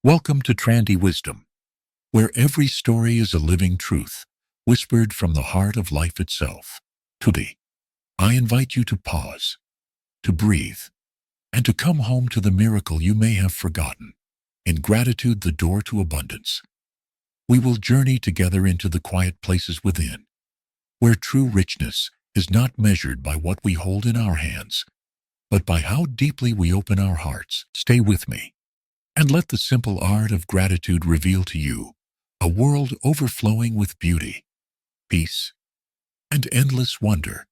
Welcome to Trandy Wisdom, where every story is a living truth, whispered from the heart of life itself. Today, I invite you to pause, to breathe, and to come home to the miracle you may have forgotten. In gratitude, the door to abundance. We will journey together into the quiet places within, where true richness is not measured by what we hold in our hands, but by how deeply we open our hearts. Stay with me, and let the simple art of gratitude reveal to you a world overflowing with beauty, peace, and endless wonder.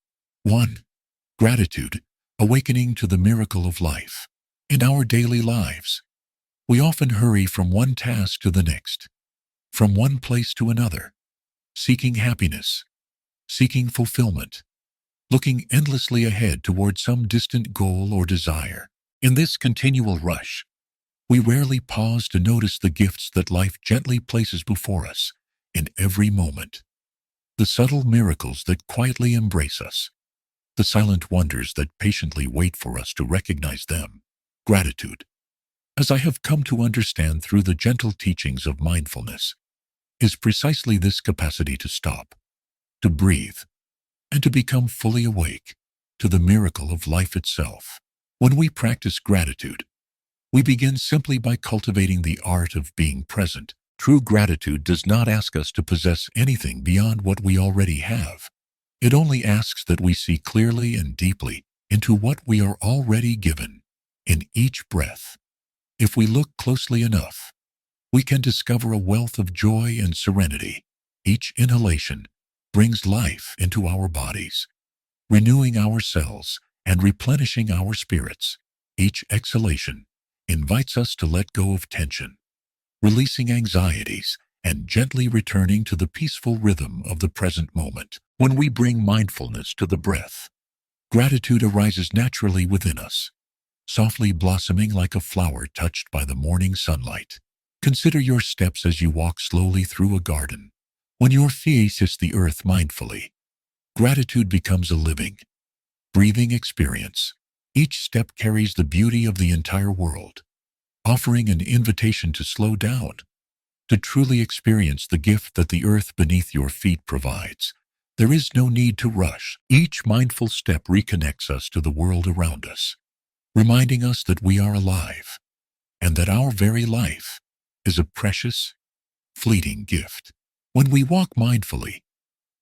1. Gratitude, awakening to the miracle of life. In our daily lives, we often hurry from one task to the next, from one place to another, seeking happiness, seeking fulfillment, looking endlessly ahead toward some distant goal or desire. In this continual rush, we rarely pause to notice the gifts that life gently places before us in every moment. The subtle miracles that quietly embrace us, the silent wonders that patiently wait for us to recognize them. Gratitude, as I have come to understand through the gentle teachings of mindfulness, is precisely this capacity to stop, to breathe, and to become fully awake to the miracle of life itself. When we practice gratitude, we begin simply by cultivating the art of being present. True gratitude does not ask us to possess anything beyond what we already have. It only asks that we see clearly and deeply into what we are already given. In each breath, if we look closely enough, we can discover a wealth of joy and serenity. Each inhalation brings life into our bodies, renewing our cells and replenishing our spirits. Each exhalation invites us to let go of tension, releasing anxieties and gently returning to the peaceful rhythm of the present moment. When we bring mindfulness to the breath, gratitude arises naturally within us, softly blossoming like a flower touched by the morning sunlight. Consider your steps as you walk slowly through a garden. When your feet kiss the earth mindfully, gratitude becomes a living, breathing experience. Each step carries the beauty of the entire world, offering an invitation to slow down, to truly experience the gift that the earth beneath your feet provides. There is no need to rush. Each mindful step reconnects us to the world around us, reminding us that we are alive and that our very life is a precious, fleeting gift. When we walk mindfully,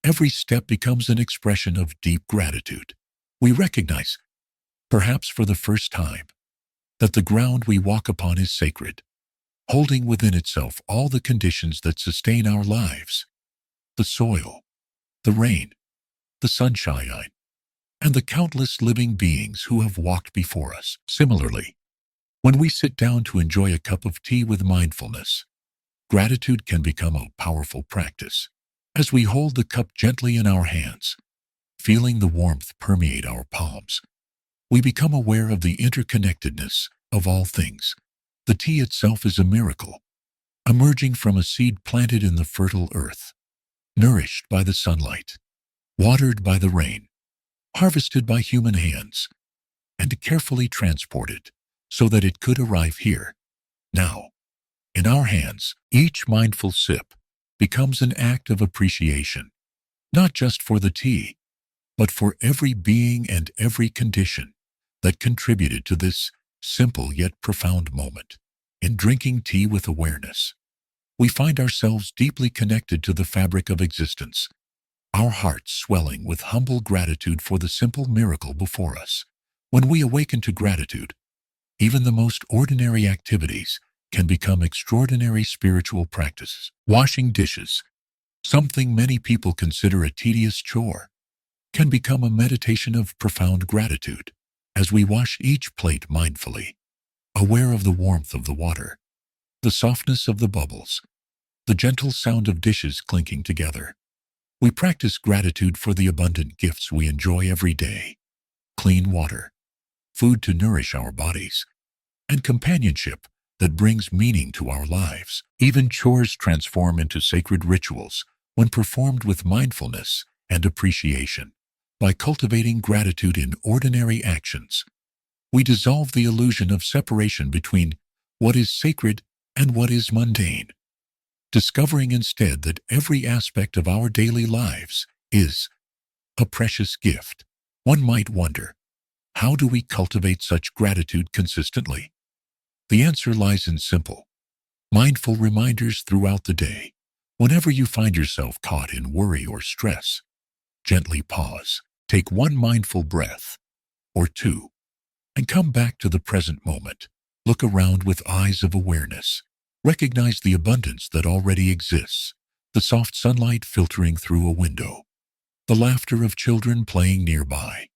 every step becomes an expression of deep gratitude. We recognize, perhaps for the first time, that the ground we walk upon is sacred, holding within itself all the conditions that sustain our lives: the soil, the rain, the sunshine, and the countless living beings who have walked before us. Similarly, when we sit down to enjoy a cup of tea with mindfulness, gratitude can become a powerful practice. As we hold the cup gently in our hands, feeling the warmth permeate our palms, we become aware of the interconnectedness of all things. The tea itself is a miracle, emerging from a seed planted in the fertile earth, nourished by the sunlight, watered by the rain, harvested by human hands, and carefully transported so that it could arrive here, now, in our hands. Each mindful sip becomes an act of appreciation, not just for the tea, but for every being and every condition that contributed to this simple yet profound moment. In drinking tea with awareness, we find ourselves deeply connected to the fabric of existence, our hearts swelling with humble gratitude for the simple miracle before us. When we awaken to gratitude, even the most ordinary activities can become extraordinary spiritual practices. Washing dishes, something many people consider a tedious chore, can become a meditation of profound gratitude. As we wash each plate mindfully, aware of the warmth of the water, the softness of the bubbles, the gentle sound of dishes clinking together, we practice gratitude for the abundant gifts we enjoy every day: clean water, food to nourish our bodies, and companionship that brings meaning to our lives. Even chores transform into sacred rituals when performed with mindfulness and appreciation. By cultivating gratitude in ordinary actions, we dissolve the illusion of separation between what is sacred and what is mundane, discovering instead that every aspect of our daily lives is a precious gift. One might wonder, how do we cultivate such gratitude consistently? The answer lies in simple, mindful reminders throughout the day. Whenever you find yourself caught in worry or stress, gently pause, take one mindful breath or two, and come back to the present moment. Look around with eyes of awareness. Recognize the abundance that already exists, the soft sunlight filtering through a window, the laughter of children playing nearby,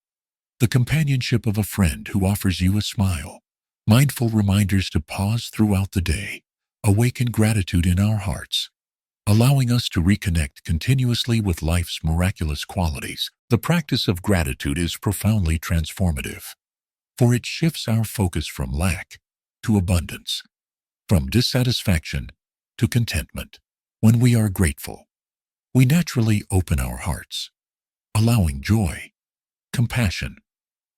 the companionship of a friend who offers you a smile. Mindful reminders to pause throughout the day awaken gratitude in our hearts, allowing us to reconnect continuously with life's miraculous qualities. The practice of gratitude is profoundly transformative, for it shifts our focus from lack to abundance, from dissatisfaction to contentment. When we are grateful, we naturally open our hearts, allowing joy, compassion,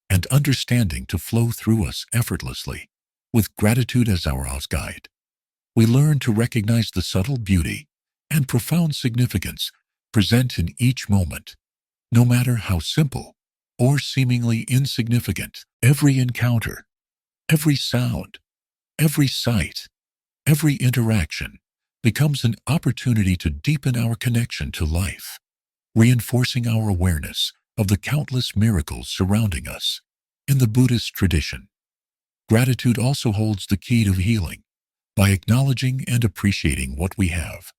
and understanding to flow through us effortlessly. With gratitude as our guide, we learn to recognize the subtle beauty and profound significance present in each moment, no matter how simple or seemingly insignificant. Every encounter, every sound, every sight, every interaction becomes an opportunity to deepen our connection to life, reinforcing our awareness of the countless miracles surrounding us. In the Buddhist tradition, gratitude also holds the key to healing. By acknowledging and appreciating what we have,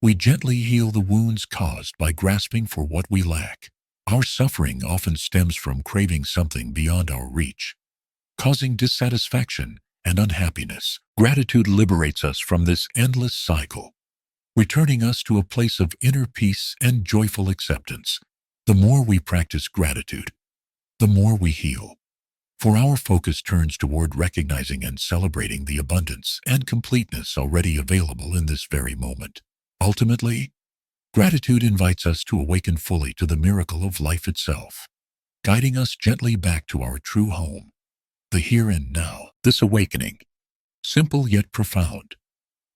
we gently heal the wounds caused by grasping for what we lack. Our suffering often stems from craving something beyond our reach, causing dissatisfaction and unhappiness. Gratitude liberates us from this endless cycle, returning us to a place of inner peace and joyful acceptance. The more we practice gratitude, the more we heal, for our focus turns toward recognizing and celebrating the abundance and completeness already available in this very moment. Ultimately, gratitude invites us to awaken fully to the miracle of life itself, guiding us gently back to our true home, the here and now. This awakening, simple yet profound,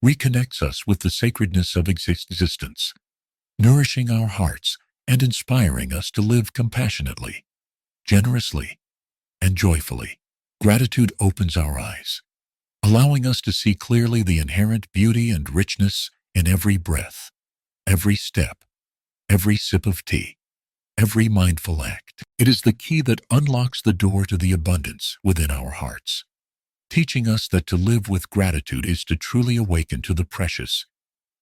reconnects us with the sacredness of existence, nourishing our hearts and inspiring us to live compassionately, generously, and joyfully. Gratitude opens our eyes, allowing us to see clearly the inherent beauty and richness in every breath, every step, every sip of tea, every mindful act. It is the key that unlocks the door to the abundance within our hearts, teaching us that to live with gratitude is to truly awaken to the precious,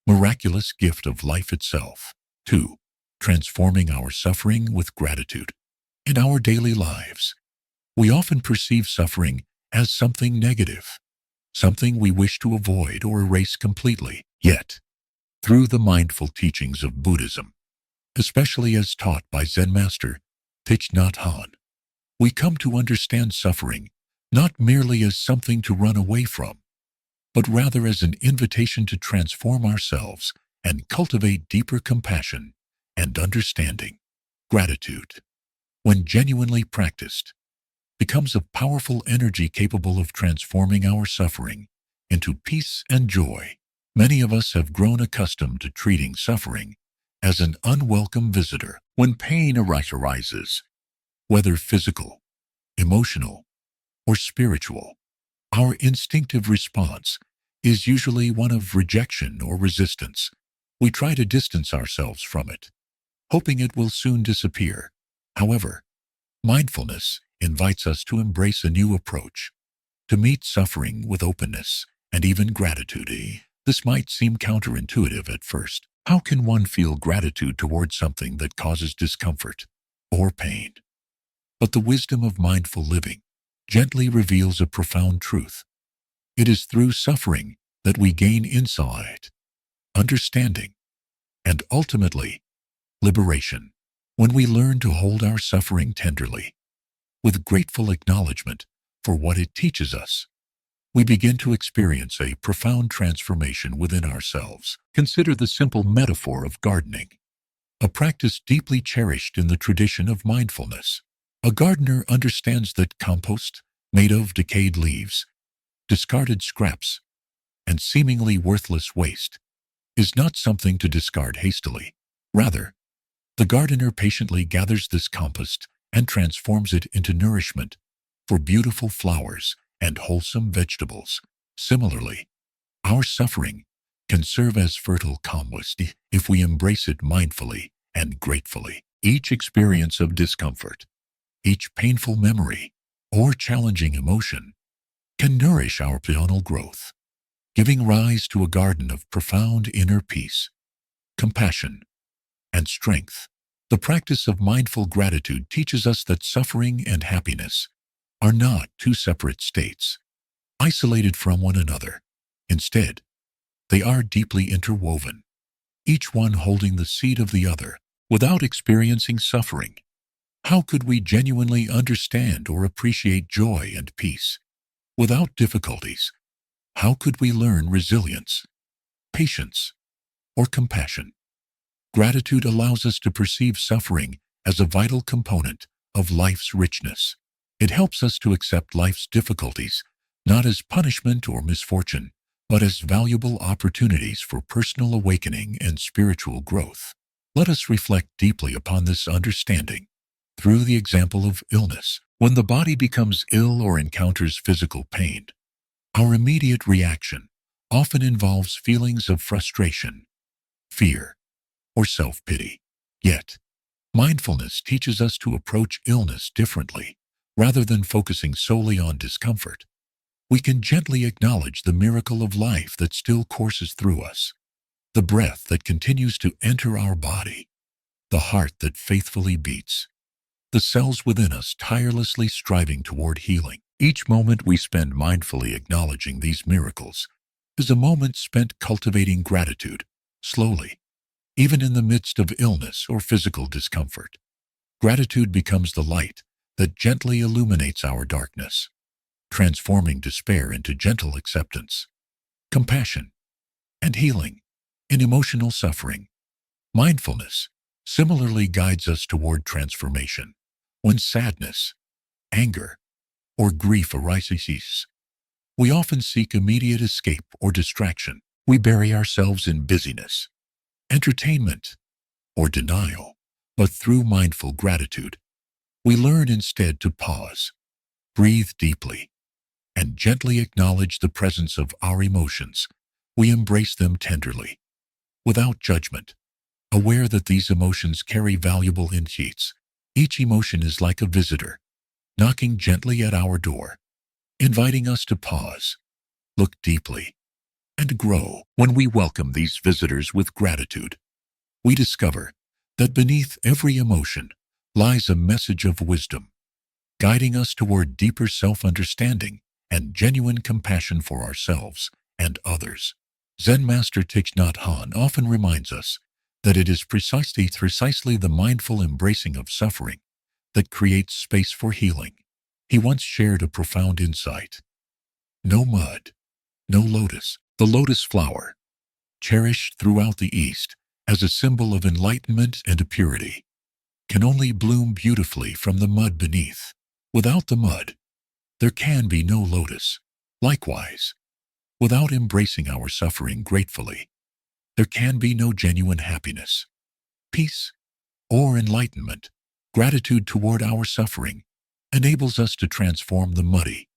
miraculous gift of life itself. 2. Transforming our suffering with gratitude. In our daily lives, we often perceive suffering as something negative, something we wish to avoid or erase completely. Yet, through the mindful teachings of Buddhism, especially as taught by Zen Master Thich Nhat Hanh, we come to understand suffering not merely as something to run away from, but rather as an invitation to transform ourselves and cultivate deeper compassion and understanding. Gratitude, when genuinely practiced, becomes a powerful energy capable of transforming our suffering into peace and joy. Many of us have grown accustomed to treating suffering as an unwelcome visitor. When pain arises, whether physical, emotional, or spiritual, our instinctive response is usually one of rejection or resistance. We try to distance ourselves from it, hoping it will soon disappear. However, mindfulness invites us to embrace a new approach, to meet suffering with openness and even gratitude. This might seem counterintuitive at first. How can one feel gratitude towards something that causes discomfort or pain? But the wisdom of mindful living gently reveals a profound truth. It is through suffering that we gain insight, understanding, and ultimately, liberation. When we learn to hold our suffering tenderly, with grateful acknowledgement for what it teaches us, we begin to experience a profound transformation within ourselves. Consider the simple metaphor of gardening, a practice deeply cherished in the tradition of mindfulness. A gardener understands that compost, made of decayed leaves, discarded scraps, and seemingly worthless waste is not something to discard hastily. Rather, the gardener patiently gathers this compost and transforms it into nourishment for beautiful flowers and wholesome vegetables. Similarly, our suffering can serve as fertile compost if we embrace it mindfully and gratefully. Each experience of discomfort, each painful memory, or challenging emotion can nourish our personal growth, giving rise to a garden of profound inner peace, compassion, and strength. The practice of mindful gratitude teaches us that suffering and happiness are not two separate states, isolated from one another. Instead, they are deeply interwoven, each one holding the seed of the other. Without experiencing suffering, how could we genuinely understand or appreciate joy and peace? Without difficulties, how could we learn resilience, patience, or compassion? Gratitude allows us to perceive suffering as a vital component of life's richness. It helps us to accept life's difficulties not as punishment or misfortune, but as valuable opportunities for personal awakening and spiritual growth. Let us reflect deeply upon this understanding through the example of illness. When the body becomes ill or encounters physical pain, our immediate reaction often involves feelings of frustration, fear, or self-pity. Yet, mindfulness teaches us to approach illness differently. Rather than focusing solely on discomfort, we can gently acknowledge the miracle of life that still courses through us, the breath that continues to enter our body, the heart that faithfully beats, the cells within us tirelessly striving toward healing. Each moment we spend mindfully acknowledging these miracles is a moment spent cultivating gratitude, slowly, even in the midst of illness or physical discomfort. Gratitude becomes the light that gently illuminates our darkness, transforming despair into gentle acceptance, compassion, and healing. In emotional suffering, mindfulness similarly guides us toward transformation. When sadness, anger, or grief arises, we often seek immediate escape or distraction. We bury ourselves in busyness, entertainment, or denial. But through mindful gratitude, we learn instead to pause, breathe deeply, and gently acknowledge the presence of our emotions. We embrace them tenderly, without judgment, aware that these emotions carry valuable insights. Each emotion is like a visitor, knocking gently at our door, inviting us to pause, look deeply, and grow. When we welcome these visitors with gratitude, we discover that beneath every emotion lies a message of wisdom, guiding us toward deeper self-understanding and genuine compassion for ourselves and others. Zen Master Thich Nhat Hanh often reminds us that it is precisely the mindful embracing of suffering that creates space for healing. He once shared a profound insight. No mud, no lotus. The lotus flower, cherished throughout the East as a symbol of enlightenment and purity, can only bloom beautifully from the mud beneath. Without the mud, there can be no lotus. Likewise, without embracing our suffering gratefully, there can be no genuine happiness, peace, or enlightenment. Gratitude toward our suffering enables us to transform the muddy,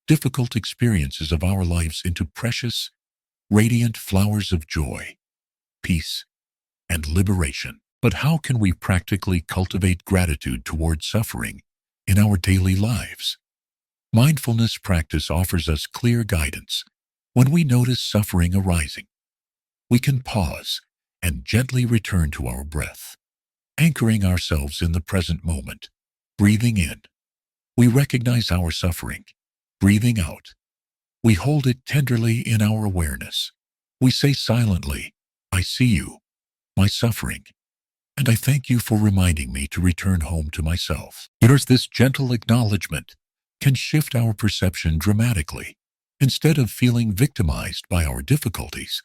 difficult experiences of our lives into precious, radiant flowers of joy, peace, and liberation. But how can we practically cultivate gratitude toward suffering in our daily lives? Mindfulness practice offers us clear guidance. When we notice suffering arising, we can pause and gently return to our breath, anchoring ourselves in the present moment. Breathing in, we recognize our suffering. Breathing out, we hold it tenderly in our awareness. We say silently, I see you, my suffering, and I thank you for reminding me to return home to myself. This gentle acknowledgement can shift our perception dramatically. Instead of feeling victimized by our difficulties,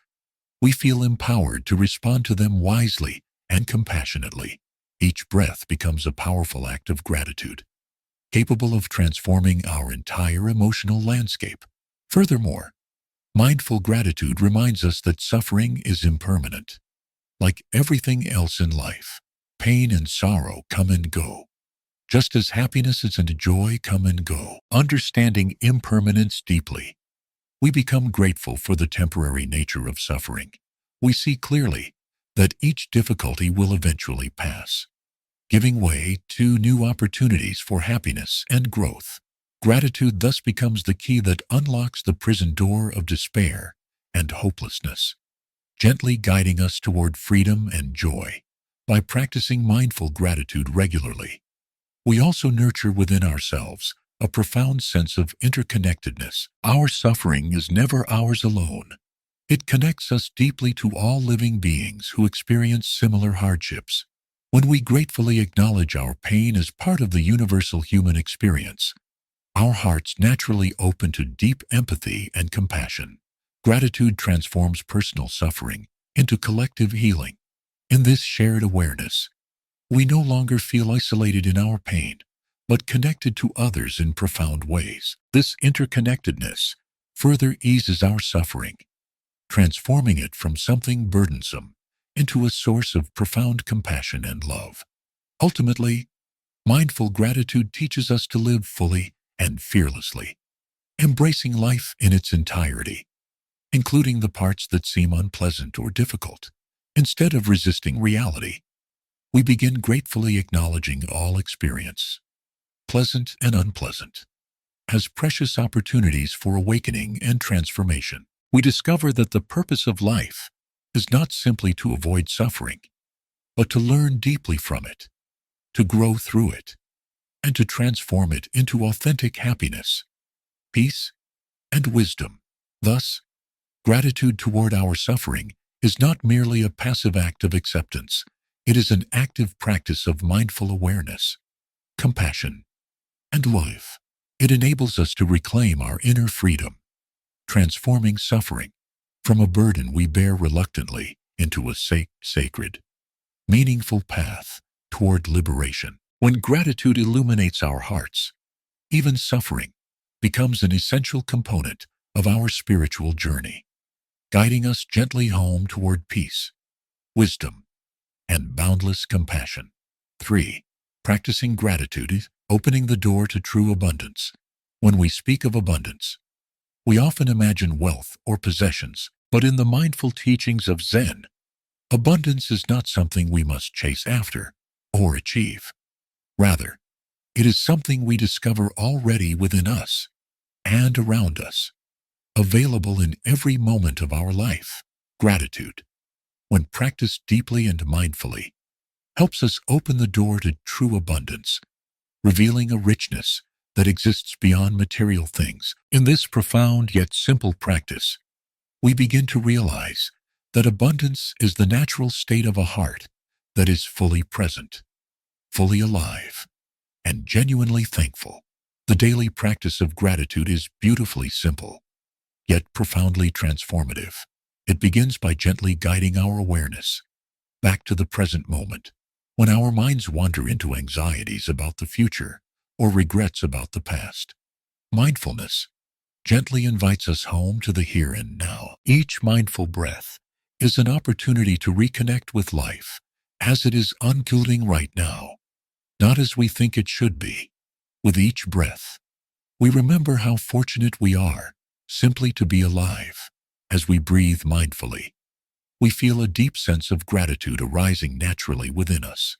we feel empowered to respond to them wisely and compassionately. Each breath becomes a powerful act of gratitude, capable of transforming our entire emotional landscape. Furthermore, Mindful gratitude reminds us that suffering is impermanent. Like everything else in life, pain and sorrow come and go, just as happiness and joy come and go. Understanding impermanence deeply, we become grateful for the temporary nature of suffering. We see clearly that each difficulty will eventually pass, giving way to new opportunities for happiness and growth. Gratitude thus becomes the key that unlocks the prison door of despair and hopelessness, gently guiding us toward freedom and joy. By practicing mindful gratitude regularly, we also nurture within ourselves a profound sense of interconnectedness. Our suffering is never ours alone. It connects us deeply to all living beings who experience similar hardships. When we gratefully acknowledge our pain as part of the universal human experience, our hearts naturally open to deep empathy and compassion. Gratitude transforms personal suffering into collective healing. In this shared awareness, we no longer feel isolated in our pain, but connected to others in profound ways. This interconnectedness further eases our suffering, transforming it from something burdensome into a source of profound compassion and love. Ultimately, mindful gratitude teaches us to live fully and fearlessly, embracing life in its entirety, including the parts that seem unpleasant or difficult. Instead of resisting reality, we begin gratefully acknowledging all experience, pleasant and unpleasant, as precious opportunities for awakening and transformation. We discover that the purpose of life is not simply to avoid suffering, but to learn deeply from it, to grow through it, and to transform it into authentic happiness, peace, and wisdom. Thus, gratitude toward our suffering is not merely a passive act of acceptance. It is an active practice of mindful awareness, compassion, and love. It enables us to reclaim our inner freedom, transforming suffering from a burden we bear reluctantly into a sacred, meaningful path toward liberation. When gratitude illuminates our hearts, even suffering becomes an essential component of our spiritual journey, guiding us gently home toward peace, wisdom, and boundless compassion. 3. Practicing gratitude is opening the door to true abundance. When we speak of abundance, we often imagine wealth or possessions, but in the mindful teachings of Zen, abundance is not something we must chase after or achieve. Rather, it is something we discover already within us and around us, available in every moment of our life. Gratitude, when practiced deeply and mindfully, helps us open the door to true abundance, revealing a richness that exists beyond material things. In this profound yet simple practice, we begin to realize that abundance is the natural state of a heart that is fully present, fully alive, and genuinely thankful. The daily practice of gratitude is beautifully simple, yet profoundly transformative. It begins by gently guiding our awareness back to the present moment. When our minds wander into anxieties about the future or regrets about the past, mindfulness gently invites us home to the here and now. Each mindful breath is an opportunity to reconnect with life as it is unfolding right now, not as we think it should be. With each breath, we remember how fortunate we are simply to be alive. As we breathe mindfully, we feel a deep sense of gratitude arising naturally within us,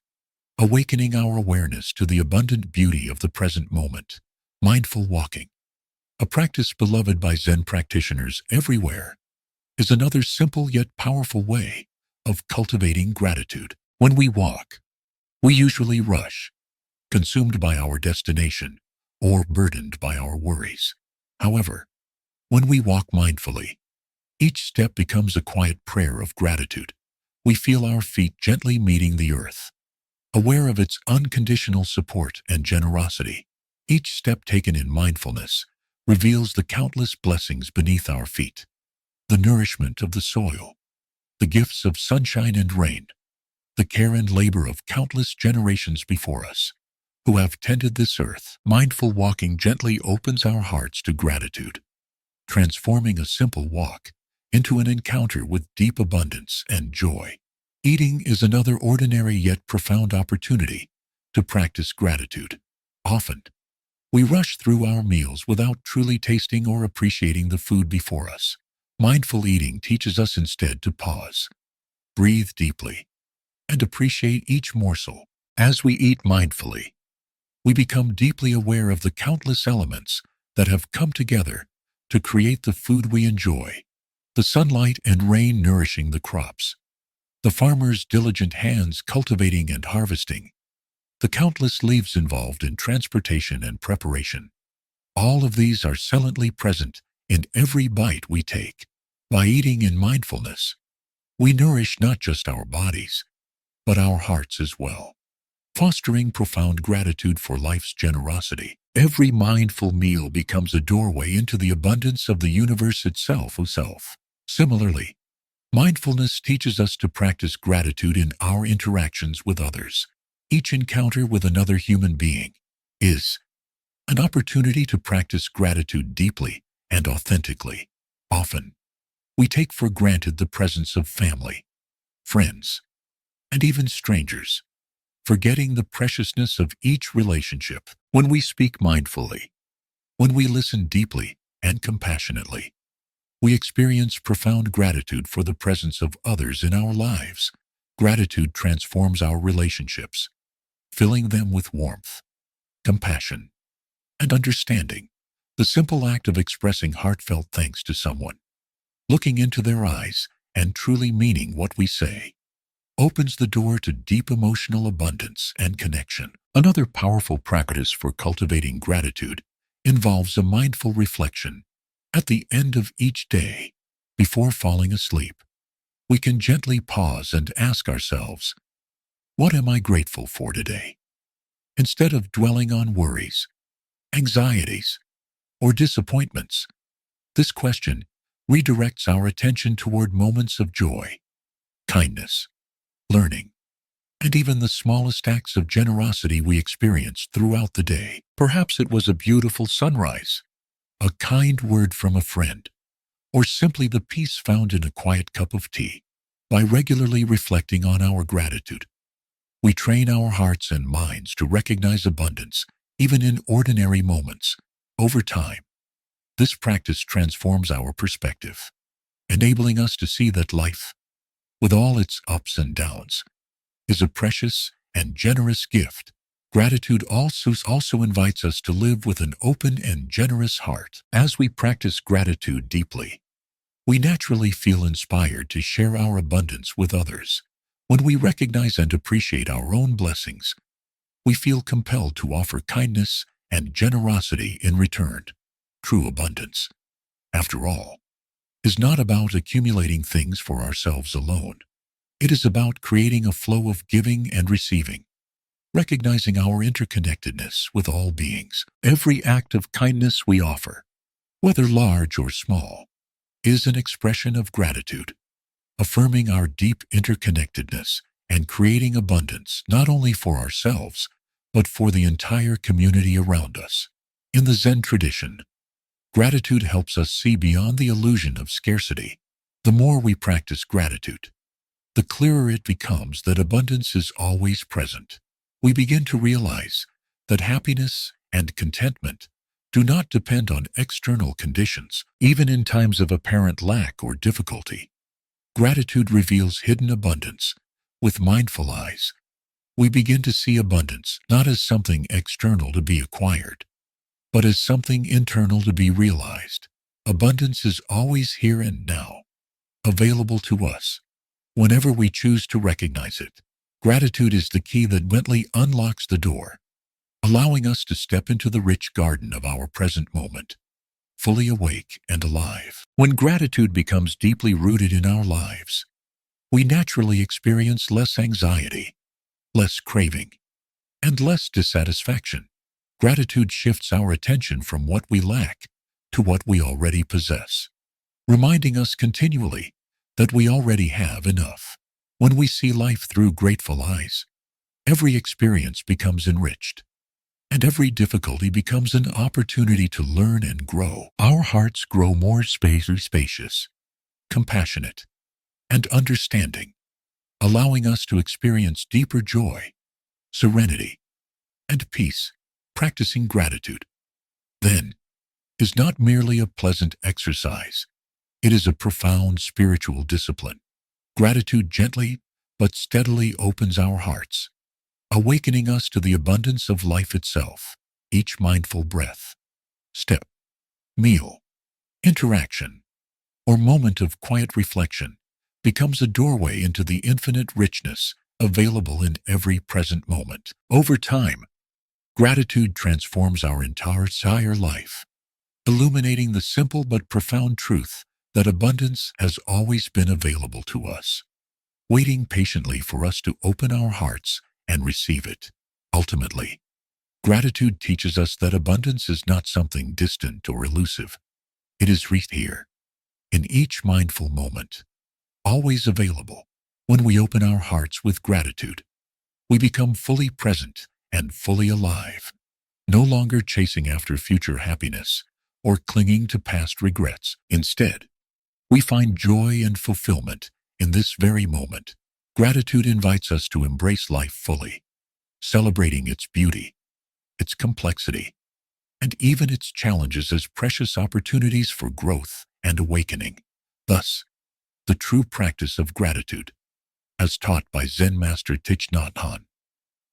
awakening our awareness to the abundant beauty of the present moment. Mindful walking, a practice beloved by Zen practitioners everywhere, is another simple yet powerful way of cultivating gratitude. When we walk, we usually rush, consumed by our destination or burdened by our worries. However, when we walk mindfully, each step becomes a quiet prayer of gratitude. We feel our feet gently meeting the earth, aware of its unconditional support and generosity. Each step taken in mindfulness reveals the countless blessings beneath our feet, the nourishment of the soil, the gifts of sunshine and rain, the care and labor of countless generations before us who have tended this earth. Mindful walking gently opens our hearts to gratitude, transforming a simple walk into an encounter with deep abundance and joy. Eating is another ordinary yet profound opportunity to practice gratitude. Often, we rush through our meals without truly tasting or appreciating the food before us. Mindful eating teaches us instead to pause, breathe deeply, and appreciate each morsel. As we eat mindfully, we become deeply aware of the countless elements that have come together to create the food we enjoy. The sunlight and rain nourishing the crops, the farmer's diligent hands cultivating and harvesting, the countless leaves involved in transportation and preparation. All of these are silently present in every bite we take. By eating in mindfulness, we nourish not just our bodies, but our hearts as well, fostering profound gratitude for life's generosity. Every mindful meal becomes a doorway into the abundance of the universe itself. Similarly, mindfulness teaches us to practice gratitude in our interactions with others. Each encounter with another human being is an opportunity to practice gratitude deeply and authentically. Often, we take for granted the presence of family, friends, and even strangers, forgetting the preciousness of each relationship. When we speak mindfully, when we listen deeply and compassionately, we experience profound gratitude for the presence of others in our lives. Gratitude transforms our relationships, filling them with warmth, compassion, and understanding. The simple act of expressing heartfelt thanks to someone, looking into their eyes, and truly meaning what we say, opens the door to deep emotional abundance and connection. Another powerful practice for cultivating gratitude involves a mindful reflection. At the end of each day, before falling asleep, we can gently pause and ask ourselves, what am I grateful for today? Instead of dwelling on worries, anxieties, or disappointments, this question redirects our attention toward moments of joy, kindness, learning, and even the smallest acts of generosity we experienced throughout the day. Perhaps it was a beautiful sunrise, a kind word from a friend, or simply the peace found in a quiet cup of tea. By regularly reflecting on our gratitude, we train our hearts and minds to recognize abundance, even in ordinary moments. Over time, this practice transforms our perspective, enabling us to see that life, with all its ups and downs, is a precious and generous gift. Gratitude also invites us to live with an open and generous heart. As we practice gratitude deeply, we naturally feel inspired to share our abundance with others. When we recognize and appreciate our own blessings, we feel compelled to offer kindness and generosity in return. True abundance, after all, is not about accumulating things for ourselves alone. It is about creating a flow of giving and receiving, recognizing our interconnectedness with all beings. Every act of kindness we offer, whether large or small, is an expression of gratitude, affirming our deep interconnectedness and creating abundance not only for ourselves, but for the entire community around us. In the Zen tradition, gratitude helps us see beyond the illusion of scarcity. The more we practice gratitude, the clearer it becomes that abundance is always present. We begin to realize that happiness and contentment do not depend on external conditions. Even in times of apparent lack or difficulty, gratitude reveals hidden abundance. With mindful eyes, we begin to see abundance not as something external to be acquired, but as something internal to be realized. Abundance is always here and now, available to us whenever we choose to recognize it. Gratitude is the key that gently unlocks the door, allowing us to step into the rich garden of our present moment, fully awake and alive. When gratitude becomes deeply rooted in our lives, we naturally experience less anxiety, less craving, and less dissatisfaction. Gratitude shifts our attention from what we lack to what we already possess, reminding us continually that we already have enough. When we see life through grateful eyes, every experience becomes enriched, and every difficulty becomes an opportunity to learn and grow. Our hearts grow more spacious, compassionate, and understanding, allowing us to experience deeper joy, serenity, and peace. Practicing gratitude, then, is not merely a pleasant exercise. It is a profound spiritual discipline. Gratitude gently but steadily opens our hearts, awakening us to the abundance of life itself. Each mindful breath, step, meal, interaction, or moment of quiet reflection becomes a doorway into the infinite richness available in every present moment. Over time, gratitude transforms our entire life, illuminating the simple but profound truth that abundance has always been available to us, waiting patiently for us to open our hearts and receive it. Ultimately, gratitude teaches us that abundance is not something distant or elusive. It is right here, in each mindful moment, always available. When we open our hearts with gratitude, we become fully present and fully alive, no longer chasing after future happiness or clinging to past regrets. Instead, we find joy and fulfillment in this very moment. Gratitude invites us to embrace life fully, celebrating its beauty, its complexity, and even its challenges as precious opportunities for growth and awakening. Thus, the true practice of gratitude, as taught by Zen Master Thich Nhat Hanh,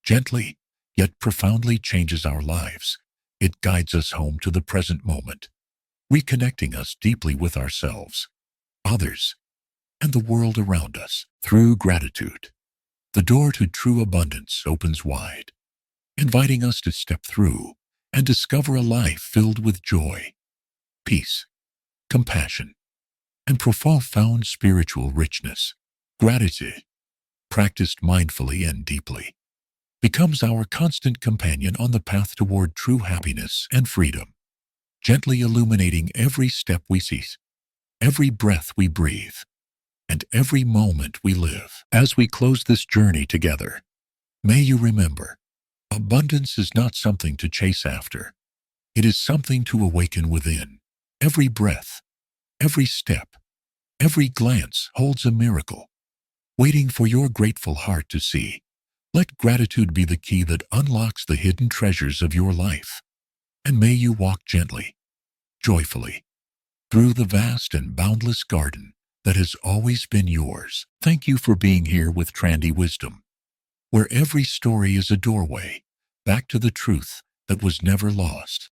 gently yet profoundly changes our lives. It guides us home to the present moment, reconnecting us deeply with ourselves, others, and the world around us. Through gratitude, the door to true abundance opens wide, inviting us to step through and discover a life filled with joy, peace, compassion, and profound spiritual richness. Gratitude, practiced mindfully and deeply, becomes our constant companion on the path toward true happiness and freedom, gently illuminating every step we seize, every breath we breathe, and every moment we live. As we close this journey together, may you remember, abundance is not something to chase after. It is something to awaken within. Every breath, every step, every glance holds a miracle, waiting for your grateful heart to see. Let gratitude be the key that unlocks the hidden treasures of your life. And may you walk gently, joyfully, through the vast and boundless garden that has always been yours. Thank you for being here with Trandy Wisdom, where every story is a doorway back to the truth that was never lost.